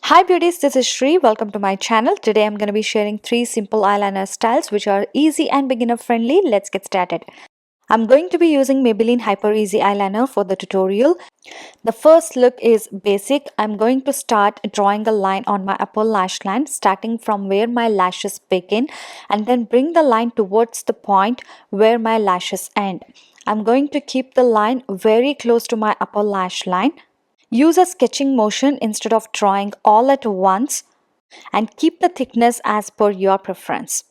Hi beauties, this is Shri. Welcome to my channel. Today I'm going to be sharing 3 simple eyeliner styles which are easy and beginner friendly. Let's get started. I'm going to be using Maybelline Hyper Easy Eyeliner for the tutorial. The first look is basic. I'm going to start drawing a line on my upper lash line starting from where my lashes begin and then bring the line towards the point where my lashes end. I'm going to keep the line very close to my upper lash line. Use a sketching motion instead of drawing all at once and keep the thickness as per your preference.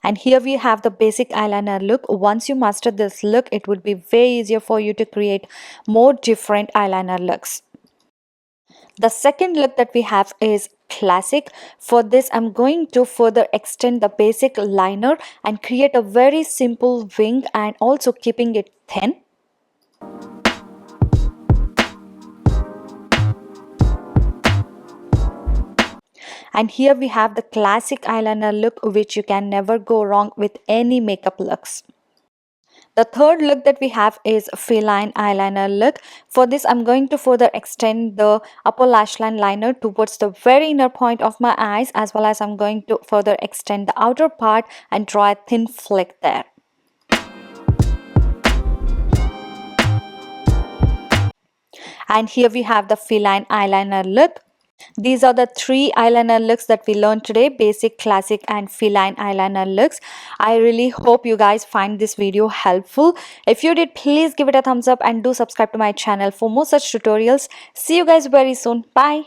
And here we have the basic eyeliner look. Once you master this look, it would be way easier for you to create more different eyeliner looks. The second look that we have is classic. For this, I'm going to further extend the basic liner and create a very simple wing and also keeping it thin. And here we have the classic eyeliner look, which you can never go wrong with any makeup looks. The third look that we have is Feline eyeliner look. For this, I'm going to further extend the upper lash line liner towards the very inner point of my eyes, as well as I'm going to further extend the outer part and draw a thin flick there. And here we have the Feline eyeliner look. These are the 3 eyeliner looks that we learned today: basic, classic and feline eyeliner looks. I really hope you guys find this video helpful. If you did, please give it a thumbs up and do subscribe to my channel for more such tutorials. See you guys very soon. Bye.